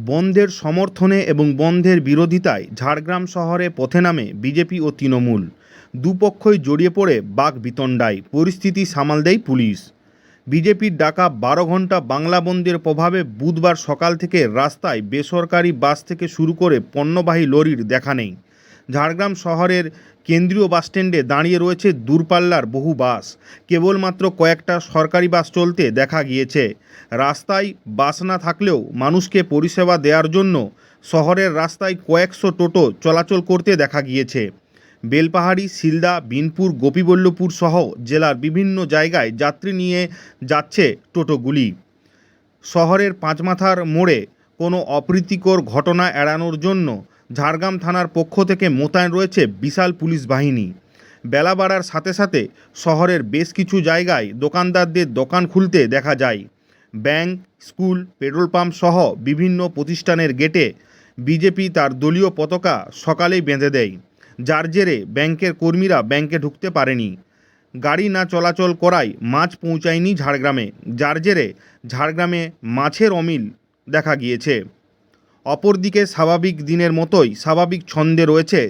বনধের সমর্থনে এবং বনধের বিরোধিতায় ঝাড়গ্রাম শহরে পথে নামে বিজেপি ও তৃণমূল। দুপক্ষই জড়িয়ে পড়ে বাকবিতণ্ডায়। পরিস্থিতি সামাল দেয় পুলিশ। বিজেপির ডাকা 12 ঘন্টা বাংলা বন্ধের প্রভাবে বুধবার সকাল থেকে রাস্তায় বেসরকারি বাস থেকে শুরু করে পণ্যবাহী লরির দেখা নেই। ঝাড়গ্রাম শহরের কেন্দ্রীয় বাসস্ট্যান্ডে দাঁড়িয়ে রয়েছে দূরপাল্লার বহু বাস। কেবলমাত্র কয়েকটা সরকারি বাস চলতে দেখা গিয়েছে। রাস্তায় বাস না থাকলেও মানুষকে পরিষেবা দেওয়ার জন্য শহরের রাস্তায় কয়েকশো টোটো চলাচল করতে দেখা গিয়েছে। বেলপাহাড়ি, শিলদা, বিনপুর, গোপীবল্লভপুর সহ জেলার বিভিন্ন জায়গায় যাত্রী নিয়ে যাচ্ছে টোটোগুলি। শহরের পাঁচমাথার মোড়ে কোনো অপ্রীতিকর ঘটনা এড়ানোর জন্য ঝাড়গ্রাম থানার পক্ষ থেকে মোতায়েন রয়েছে বিশাল পুলিশ বাহিনী। বেলা বাড়ার সাথে সাথে শহরের বেশ কিছু জায়গায় দোকানদারদের দোকান খুলতে দেখা যায়। ব্যাংক, স্কুল, পেট্রোল পাম্প সহ বিভিন্ন প্রতিষ্ঠানের গেটে বিজেপি তার দলীয় পতাকা সকালেই বেঁধে দেয়, যার জেরে ব্যাংকের কর্মীরা ব্যাংকে ঢুকতে পারেনি। গাড়ি না চলাচল করায় মাছ পৌঁছায়নি ঝাড়গ্রামে, যার জেরে ঝাড়গ্রামে মাছের অমিল দেখা গিয়েছে। অপরদিকে স্বাভাবিক দিনের মতোই স্বাভাবিক ছন্দে রয়েছে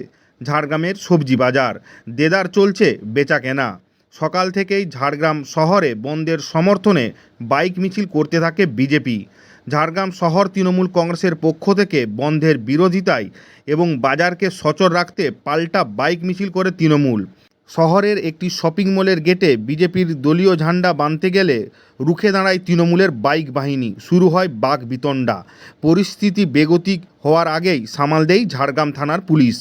ঝাড়গ্রামের সবজি বাজার। দেদার চলছে বেচাকেনা। সকাল থেকেই ঝাড়গ্রাম শহরে বন্ধের সমর্থনে বাইক মিছিল করতে থাকে বিজেপি। ঝাড়গ্রাম শহর তৃণমূল কংগ্রেসের পক্ষ থেকে বন্ধের বিরোধিতায় এবং বাজারকে সচল রাখতে পাল্টা বাইক মিছিল করে তৃণমূল। শহরের একটি শপিং মলের গেটে বিজেপির দলীয় ঝান্ডা বাঁধতে গেলে রুখে দাঁড়ায় তৃণমূলের বাইক বাহিনী। শুরু হয় বাকবিতণ্ডা। পরিস্থিতি বেগতিক হওয়ার আগেই সামাল দেয় ঝাড়গ্রাম থানার পুলিশ।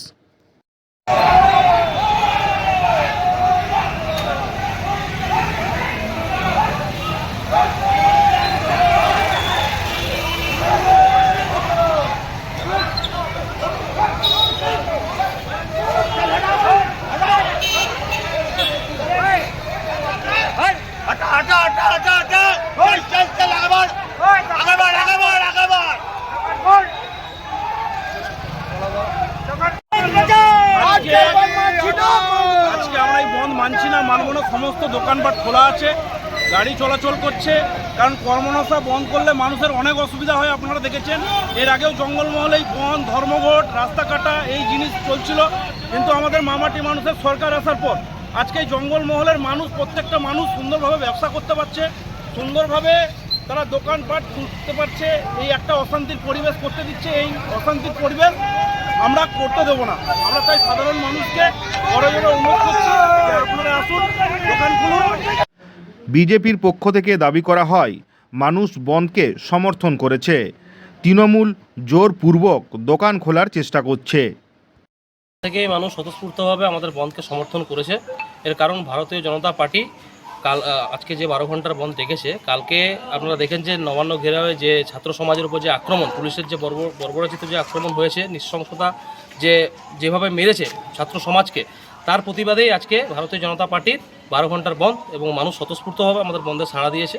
আজকে আমরা এই বন্ধ মানছি না, মানব না। সমস্ত দোকানপাট খোলা আছে, গাড়ি চলাচল করছে, কারণ কর্মনাশা বন্ধ করলে মানুষের অনেক অসুবিধা হয়। আপনারা দেখেছেন এর আগেও জঙ্গলমহলেই বন্ধ, ধর্মঘট, রাস্তা কাটা এই জিনিস চলছিল। কিন্তু আমাদের মামাটি মানুষের সরকার আসার পর আজকে এই জঙ্গলমহলের মানুষ, প্রত্যেকটা মানুষ সুন্দরভাবে ব্যবসা করতে পারছে, সুন্দরভাবে তারা দোকানপাট খুলতে পারছে। এই একটা অশান্তির পরিবেশ করতে দিচ্ছে, এই অশান্তির পরিবেশ আমরা করতে দেবো না। আমরা তাই সাধারণ মানুষকে বড় অনুরোধ করছি যে আপনারা আসুন, দোকান খুলুন। বিজেপির পক্ষ থেকে দাবি করা হয় মানুষ বন্ধকে সমর্থন করেছে, তৃণমূল জোরপূর্বক দোকান খোলার চেষ্টা করছে। থেকে মানুষ স্বতঃস্ফূর্তভাবে আমাদের বন্ধকে সমর্থন করেছে। এর কারণ ভারতীয় জনতা পার্টি আজকে যে 12 ঘন্টার বন্ধ ডেকেছে, কালকে আপনারা দেখেন যে নবান্ন ঘেরাওয়ে যে ছাত্র সমাজের উপর যে আক্রমণ, পুলিশের যে বর্বরচিত যে আক্রমণ হয়েছে, নৃশংসতা যেভাবে মেরেছে ছাত্র সমাজকে, তার প্রতিবাদেই আজকে ভারতীয় জনতা পার্টির 12 ঘন্টার বন্ধ এবং মানুষ স্বতঃস্ফূর্তভাবে আমাদের বন্ধে সাড়া দিয়েছে।